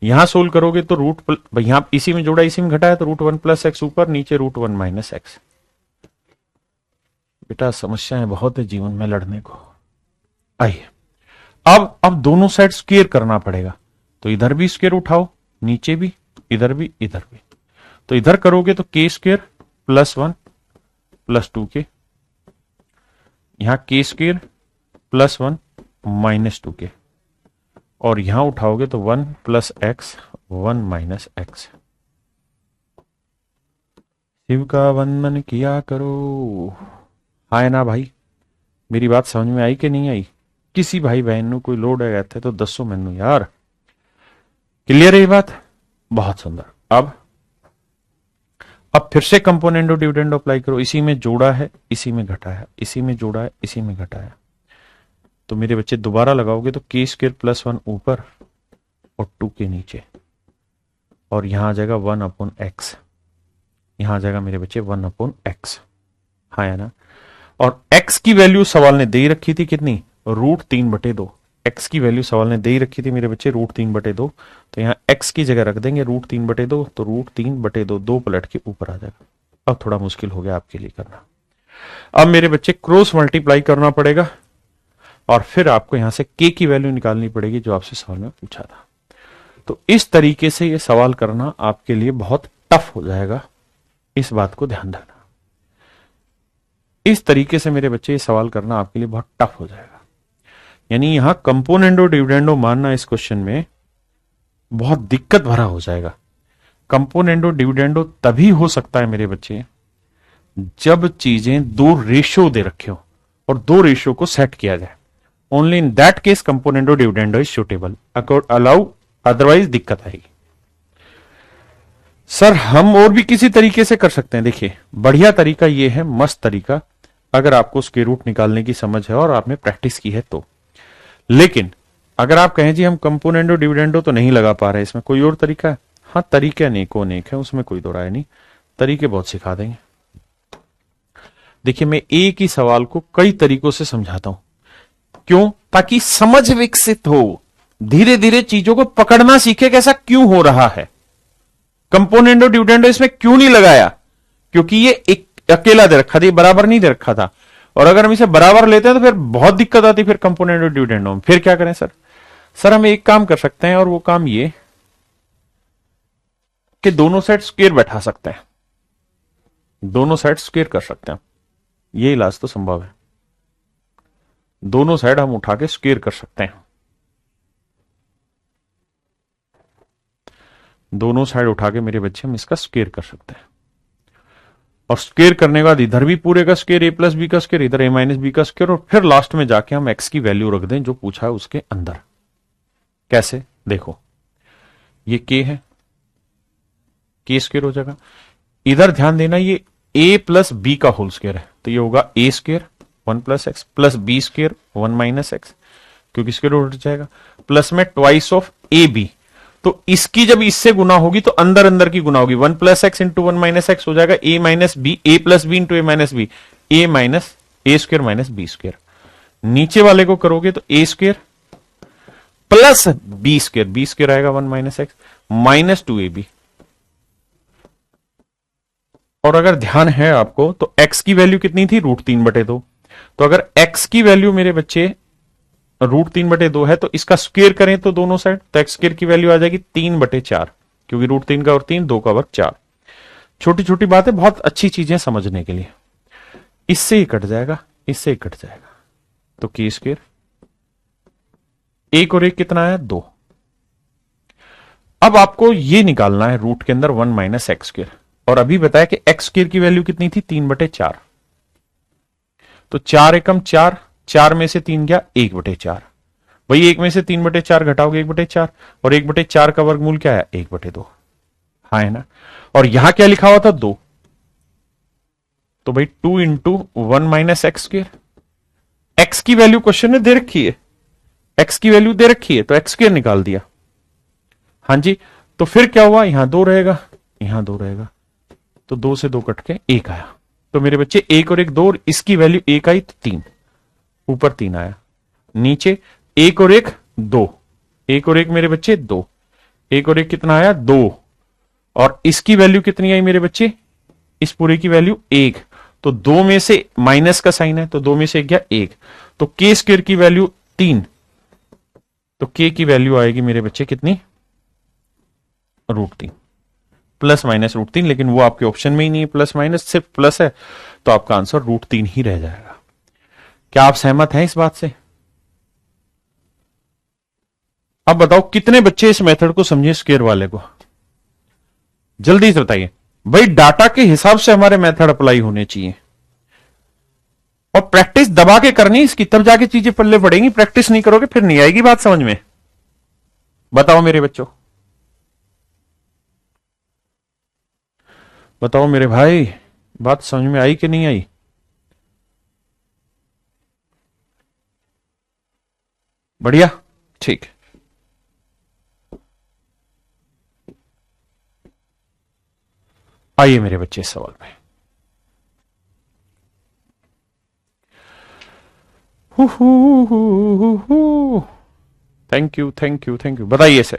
Speaker 1: यहां सोल्व करोगे तो यहां इसी में जोड़ा इसी में घटा है तो √1 प्लस एक्स ऊपर, नीचे √1 माइनस एक्स। बेटा समस्याएं बहुत है जीवन में लड़ने को। आइए अब दोनों साइड स्क्वायर करना पड़ेगा, तो इधर भी स्क्वायर उठाओ, नीचे भी, इधर भी, इधर भी। तो इधर करोगे तो के स्क्वायर प्लस 1 प्लस 2 के, यहां के स्क्वायर प्लस 1 माइनस 2 के, और यहां उठाओगे तो 1 plus x 1 minus x. Shiv का वंदन किया करो। हाय ना भाई, मेरी बात समझ में आई कि नहीं आई? किसी भाई बहन ਨੂੰ कोई लोड है तो दसो मैनू यार। क्लियर है ये बात? बहुत सुंदर। अब फिर से कंपोनेंट और डिविडेंड अप्लाई करो। इसी में जोड़ा है, इसी में घटाया, इसी में जोड़ा है, इसी में घटाया। तो मेरे बच्चे दोबारा लगाओगे तो के स्क्वायर प्लस 1 ऊपर और 2 के नीचे, और यहां आ जाएगा 1 अपॉन एक्स। यहां आ जाएगा मेरे बच्चे 1 अपॉन एक्स। हाँ है ना? और x की वैल्यू सवाल ने दे ही रखी थी कितनी, √3/2। x की वैल्यू सवाल ने दे ही रखी थी मेरे बच्चे √3/2। तो यहां x की जगह रख देंगे √3/2, तो √3/2 दो पलट के ऊपर आ जाएगा। अब थोड़ा मुश्किल हो गया आपके लिए करना। अब मेरे बच्चे क्रॉस मल्टीप्लाई करना पड़ेगा और फिर आपको यहां से k की वैल्यू निकालनी पड़ेगी जो आपसे सवाल में पूछा था। तो इस तरीके से यह सवाल करना आपके लिए बहुत टफ हो जाएगा, इस बात को ध्यान रखना। इस तरीके से मेरे बच्चे ये सवाल करना आपके लिए बहुत टफ हो जाएगा। यानी यहां कंपोनेंडो डिविडेंडो मानना इस क्वेश्चन में बहुत दिक्कत भरा हो जाएगा। कंपोनेंडो डिविडेंडो तभी हो सकता है मेरे बच्चे जब चीजें दो रेशियो दे रखे हो और दो रेशियो को सेट किया जाए। Only in that case componendo dividendo is suitable, allow, otherwise दिक्कत आएगी। सर हम और भी किसी तरीके से कर सकते हैं। देखिए बढ़िया तरीका यह है, मस्त तरीका, अगर आपको स्क्वायर रूट निकालने की समझ है और आपने प्रैक्टिस की है तो। लेकिन अगर आप कहें जी हम कंपोनेंडो डिविडेंडो तो नहीं लगा पा रहे, इसमें कोई और तरीका है? हाँ, तरीके अनेकों अनेक है, उसमें कोई दो राय नहीं, तरीके बहुत सिखा देंगे। देखिए मैं एक ही सवाल को कई तरीकों से समझाता हूं। क्यों? ताकि समझ विकसित हो, धीरे धीरे चीजों को पकड़ना सीखे कैसा क्यों हो रहा है। कंपोनेंडो डिविडेंडो इसमें क्यों नहीं लगाया? क्योंकि ये एक अकेला दे रखा था, ये बराबर नहीं दे रखा था। और अगर हम इसे बराबर लेते हैं तो फिर बहुत दिक्कत आती फिर कंपोनेंडो डिविडेंडो में। फिर क्या करें सर हम एक काम कर सकते हैं, और वो काम ये कि दोनों साइड स्क्वायर बैठा सकते हैं, दोनों साइड स्क्वायर कर सकते हैं। ये इलाज तो संभव है, दोनों साइड हम उठा के स्क्वायर कर सकते हैं। दोनों साइड उठा के मेरे बच्चे हम इसका स्क्वायर कर सकते हैं। और स्क्वायर करने के बाद इधर भी पूरे का स्क्वायर, a प्लस बी का स्क्वायर, इधर a माइनस बी का स्क्वायर, और फिर लास्ट में जाके हम x की वैल्यू रख दें जो पूछा है उसके अंदर। कैसे? देखो ये k है, k स्क्वायर हो जाएगा। इधर ध्यान देना ये a प्लस बी का होल स्क्वायर है, तो ये होगा a square 1 plus x plus B square 1 minus x, क्योंकि स्क्वायर उठ जाएगा, प्लस में ट्वाइस ऑफ ए बी। तो इसकी जब इससे गुना होगी तो अंदर अंदर की गुना होगी, 1 plus x into 1 minus x हो जाएगा a minus b, a plus b into a minus b, a minus a square minus b square. नीचे वाले को करोगे तो a square plus B square, b square आएगा 1 माइनस एक्स माइनस 2ab, और अगर ध्यान है आपको तो x की वैल्यू कितनी थी, √3/2। तो अगर x की वैल्यू मेरे बच्चे √3/2 है तो इसका स्क्वायर करें तो दोनों साइड, तो x स्क्वायर की वैल्यू आ जाएगी 3/4, क्योंकि √3 का और 3, 2 का वर्ग 4। छोटी छोटी बातें, बहुत अच्छी चीजें समझने के लिए। इससे ही कट जाएगा, इससे ही कट जाएगा, तो की स्क्वायर, 1 और 1 कितना है, 2। अब आपको ये निकालना है रूट के अंदर 1 - x², और अभी बताया कि x² की वैल्यू कितनी थी, 3/4। तो 4 एकम 4, 4 में से 3 गया 1/4। भाई 1 में से 3/4 घटाओगे 1/4, और 1/4 का वर्गमूल क्या है, 1/2। हाँ है ना। और यहां क्या लिखा हुआ था, 2। तो भाई 2 × 1 - x²। x की वैल्यू क्वेश्चन में दे रखी है, x की वैल्यू दे रखी है, तो x² निकाल दिया। हाँ जी, तो फिर क्या हुआ, यहां 2 रहेगा, यहां 2 रहेगा, तो 2 से 2 कट के 1 आया। तो मेरे बच्चे 1 और 1 2, और इसकी वैल्यू 1 आई तो 3, ऊपर 3 आया, नीचे 1 और 1 2, 1 और 1 मेरे बच्चे 2, 1 और 1 कितना आया, 2, और इसकी वैल्यू कितनी आई मेरे बच्चे, इस पूरे की वैल्यू 1। तो 2 में से माइनस का साइन है, तो 2 में से 1 गया 1, तो k² की वैल्यू 3। तो k की वैल्यू आएगी मेरे बच्चे कितनी, √3, प्लस माइनस √3, लेकिन वो आपके ऑप्शन में ही नहीं है, प्लस माइनस सिर्फ प्लस है, तो आपका आंसर √3 ही रह जाएगा। क्या आप सहमत हैं इस बात से? अब बताओ कितने बच्चे इस मेथड को समझे, स्क्वायर वाले को, जल्दी से बताइए। भाई डाटा के हिसाब से हमारे मेथड अप्लाई होने चाहिए, और प्रैक्टिस दबा के करनी इसकी, तब जाके चीजें पल्ले पड़ेंगी। प्रैक्टिस नहीं करोगे फिर नहीं आएगी बात समझ में। बताओ मेरे बच्चों, बताओ मेरे भाई, बात समझ में आई कि नहीं आई? बढ़िया, ठीक। आइए मेरे बच्चे इस सवाल पे। Thank you, thank you, thank you. बताइए से।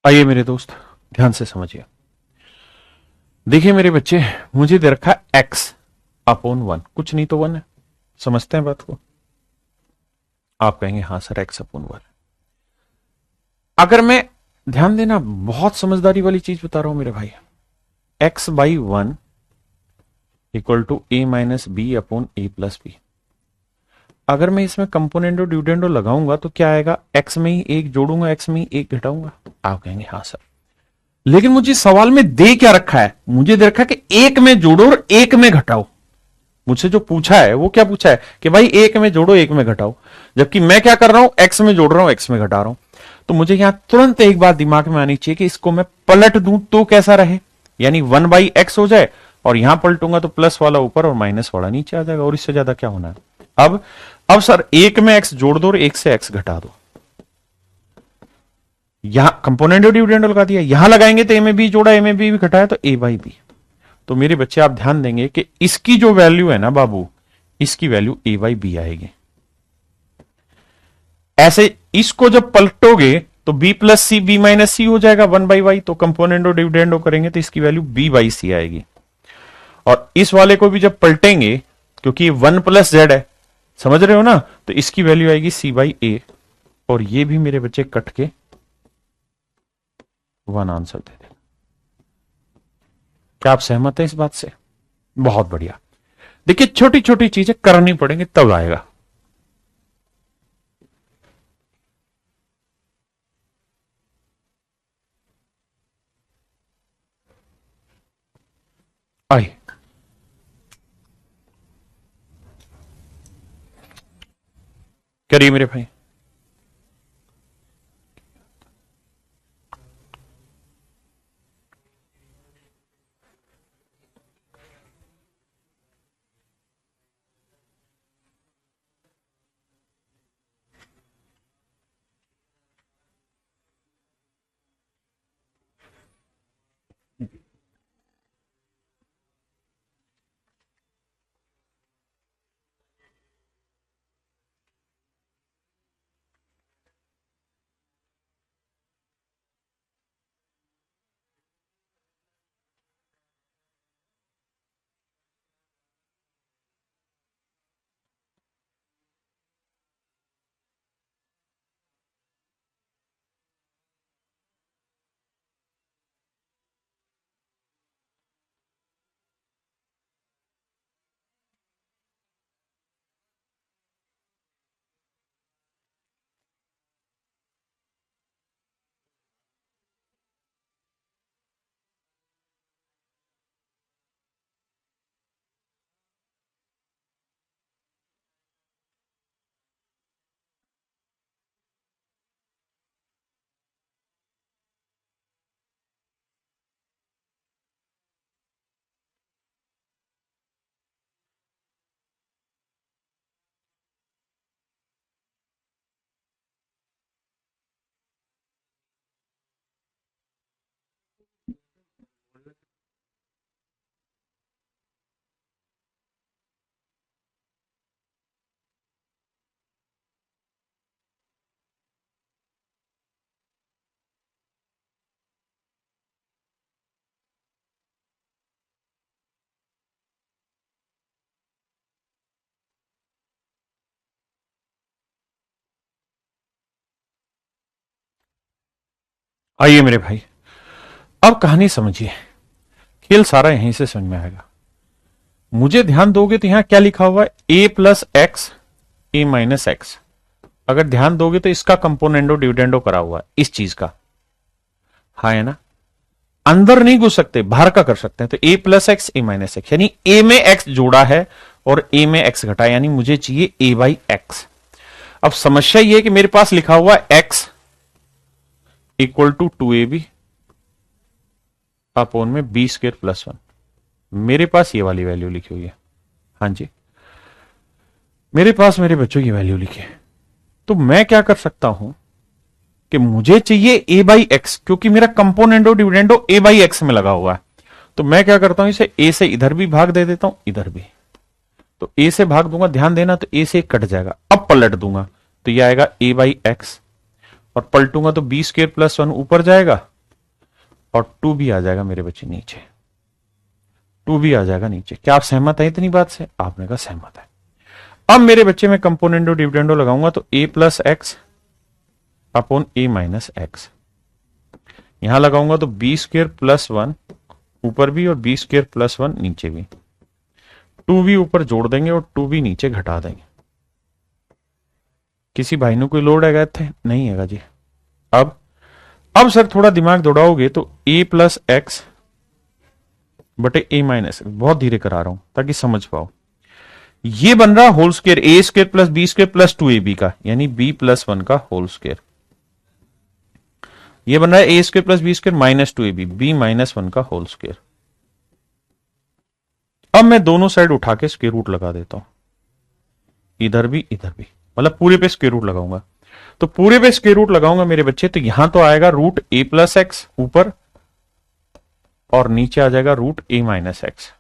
Speaker 1: आइए मेरे दोस्त, ध्यान से समझिए। देखिए मेरे बच्चे, मुझे दे रखा है x/1, कुछ नहीं तो 1 है। समझते हैं बात को? आप कहेंगे हाँ सर x/1। अगर मैं, ध्यान देना, बहुत समझदारी वाली चीज बता रहा हूं मेरे भाई, x/1 = a - b/a+b। अगर मैं इसमें कंपोनेंडो ड्यूडेंडो लगाऊंगा तो क्या आएगा, x में ही 1 जोड़ूंगा, x में ही 1 घटाऊंगा। आप कहेंगे हाँ सर, लेकिन मुझे सवाल में दे क्या रखा है, मुझे दे रखा है कि 1 में जोड़ो और 1 में घटाओ। मुझसे जो पूछा है वो क्या पूछा है कि भाई 1 में जोड़ो 1 में घटाओ, जबकि मैं क्या कर रहा हूं, x में जोड़ रहा हूं, x में घटा रहा हूं। तो मुझे यहां तुरंत एक बात दिमाग में आनी चाहिए कि इसको मैं पलट दूं तो कैसा रहे, यानी 1/x हो जाए और यहां पलटूंगा तो प्लस वाला ऊपर और माइनस वाला नीचे आ जाएगा, और इससे ज्यादा क्या होना है। अब सर एक में एक्स जोड़ दो और एक से एक्स घटा दो। यहां कंपोनेंट और डिविडेंड लगा दिया, यहां लगाएंगे तो ए में बी जोड़ा, ए में बी भी घटाया तो ए बाई बी। तो मेरे बच्चे आप ध्यान देंगे कि इसकी जो वैल्यू है ना बाबू, इसकी वैल्यू ए बाई बी आएगी। ऐसे इसको जब पलटोगे तो B plus C B minus C हो जाएगा 1/y। तो कंपोनेंट और डिविडेंड करेंगे तो इसकी वैल्यू बी बाई सी आएगी। और इस वाले को भी जब पलटेंगे, क्योंकि 1 प्लस जेड है, समझ रहे हो ना, तो इसकी वैल्यू आएगी सी बाई ए। और ये भी मेरे बच्चे कट के 1 आंसर दे दे। क्या आप सहमत हैं इस बात से? बहुत बढ़िया। देखिए छोटी छोटी चीजें करनी पड़ेंगी तब आएगा। आइए करिए मेरे भाई। आइए मेरे भाई, अब कहानी समझिए, खेल सारा यहीं से समझ में आएगा। मुझे ध्यान दोगे तो यहां क्या लिखा हुआ है, ए प्लस एक्स ए माइनस एक्स। अगर ध्यान दोगे तो इसका कंपोनेंडो डिविडेंडो करा हुआ है इस चीज का, हाँ है ना। अंदर नहीं घुस सकते, बाहर का कर सकते हैं। तो ए प्लस एक्स ए माइनस एक्स, यानी ए में एक्स जोड़ा है और ए में एक्स घटा, यानी मुझे चाहिए ए बाई एक्स। अब समस्या यह है कि मेरे पास लिखा हुआ x equal to 2ab upon में बी स्क्र प्लस 1। मेरे पास ये वाली वैल्यू लिखी हुई है, हाँ जी मेरे पास मेरे बच्चों ये वैल्यू लिखी है। तो मैं क्या कर सकता हूं कि मुझे चाहिए ए बाई एक्स, क्योंकि मेरा componendo dividendo A by x में लगा हुआ है। तो मैं क्या करता हूं, इसे ए से इधर भी भाग दे देता हूं, इधर भी। तो ए से भाग दूंगा, ध्यान देना, तो ए से कट जाएगा। अब पलट दूंगा तो ये आएगा ए बाई एक्स, और पलटूंगा तो बी स्क्र प्लस 1 ऊपर जाएगा और 2 भी आ जाएगा मेरे बच्चे नीचे, 2 भी आ जाएगा नीचे। क्या आप सहमत है इतनी बात से? आपने कहा सहमत है। अब मेरे बच्चे में कंपोनेंडो डिविडेंडो लगाऊंगा तो ए प्लस एक्स अपॉन ए माइनस एक्स। यहां लगाऊंगा तो बी स्क्र प्लस 1 ऊपर भी और बी स्क्र प्लस 1 नीचे भी, 2 भी ऊपर जोड़ देंगे और 2 भी नीचे घटा देंगे। किसी भाई ने कोई लोड है थे? नहीं है जी। अब सर थोड़ा दिमाग दौड़ाओगे तो ए प्लस एक्स बटे ए माइनस, बहुत धीरे करा रहा हूं ताकि समझ पाओ। ये बन रहा whole square A square plus B square plus 2ab का, यानी b प्लस 1 का होल स्क्वायर। ये बन रहा है A square plus B square minus 2ab, b minus 1 का होल स्क्वायर। अब मैं दोनों साइड उठा के स्क्वायर रूट लगा देता हूं, इधर भी मतलब पूरे पे स्क्वायर रूट लगाऊंगा। तो पूरे पे स्क्वायर रूट लगाऊंगा मेरे बच्चे, तो यहां तो आएगा रूट ए प्लस एक्स ऊपर, और नीचे आ जाएगा रूट ए माइनस एक्स,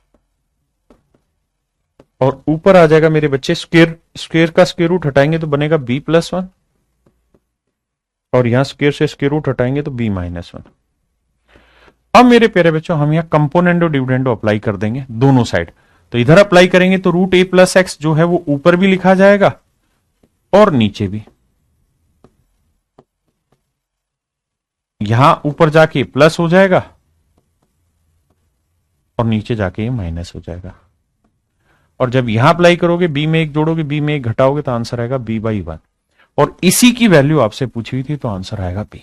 Speaker 1: और ऊपर आ जाएगा मेरे बच्चे स्क्वायर का स्क्वायर रूट हटाएंगे तो बनेगा बी प्लस वन, और यहां स्क्वायर से स्क्वायर रूट हटाएंगे तो बी माइनस वन। अब मेरे प्यारे बच्चों हम यहां कंपोनेंडो डिविडेंडो अप्लाई कर देंगे दोनों साइड। तो इधर अप्लाई करेंगे तो रूट ए प्लस एक्स जो है वो ऊपर भी लिखा जाएगा और नीचे भी। यहां ऊपर जाके प्लस हो जाएगा और नीचे जाके माइनस हो जाएगा। और जब यहां अप्लाई करोगे, बी में एक जोड़ोगे, बी में एक घटाओगे, तो आंसर आएगा बी बाई वन। और इसी की वैल्यू आपसे पूछी हुई थी, तो आंसर आएगा बी।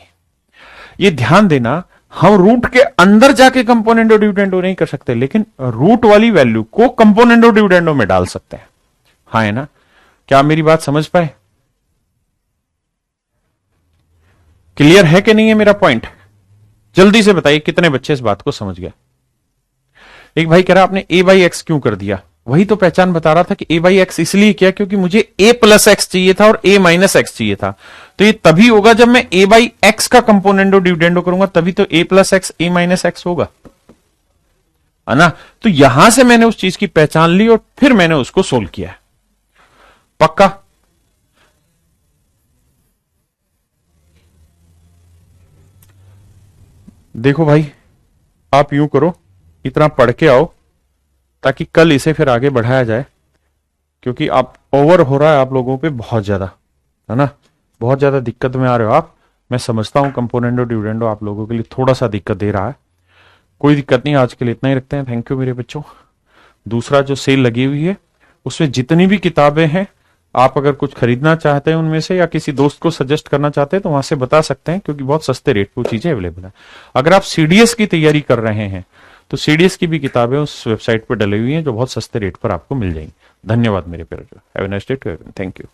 Speaker 1: ये ध्यान देना, हम रूट के अंदर जाके कंपोनेंडो डिविडेंडो नहीं कर सकते, लेकिन रूट वाली वैल्यू को कंपोनेंडो डिविडेंडो में डाल सकते हैं। हाँ है ना? क्या आप मेरी बात समझ पाए? क्लियर है कि नहीं है मेरा पॉइंट? जल्दी से बताइए कितने बच्चे इस बात को समझ गए। एक भाई कह रहा आपने ए बाई एक्स क्यों कर दिया? वही तो पहचान बता रहा था कि ए बाई एक्स इसलिए किया क्योंकि मुझे ए प्लस एक्स चाहिए था और ए माइनस एक्स चाहिए था। तो ये तभी होगा जब मैं ए बाई एक्स का कंपोनेंडो डिविडेंडो करूंगा, तभी तो ए प्लस एक्स ए माइनस एक्स होगा, है ना? तो यहां से मैंने उस चीज की पहचान ली और फिर मैंने उसको सोल्व किया। पक्का? देखो भाई, आप यूं करो, इतना पढ़ के आओ ताकि कल इसे फिर आगे बढ़ाया जाए, क्योंकि आप ओवर हो रहा है आप लोगों पे बहुत ज्यादा, है ना? बहुत ज्यादा दिक्कत में आ रहे हो आप। मैं समझता हूं कंपोनेंडो डिविडेंडो आप लोगों के लिए थोड़ा सा दिक्कत दे रहा है। कोई दिक्कत नहीं, आज के लिए इतना ही रखते हैं। थैंक यू मेरे बच्चों। दूसरा जो सेल लगी हुई है उसमें जितनी भी किताबें हैं, आप अगर कुछ खरीदना चाहते हैं उनमें से, या किसी दोस्त को सजेस्ट करना चाहते हैं, तो वहां से बता सकते हैं, क्योंकि बहुत सस्ते रेट पे वो चीजें अवेलेबल है। अगर आप सीडीएस की तैयारी कर रहे हैं तो सीडीएस की भी किताबें उस वेबसाइट पर डली हुई हैं जो बहुत सस्ते रेट पर आपको मिल जाएंगी। धन्यवाद मेरे प्यारे। Have a nice day to everyone. Thank you.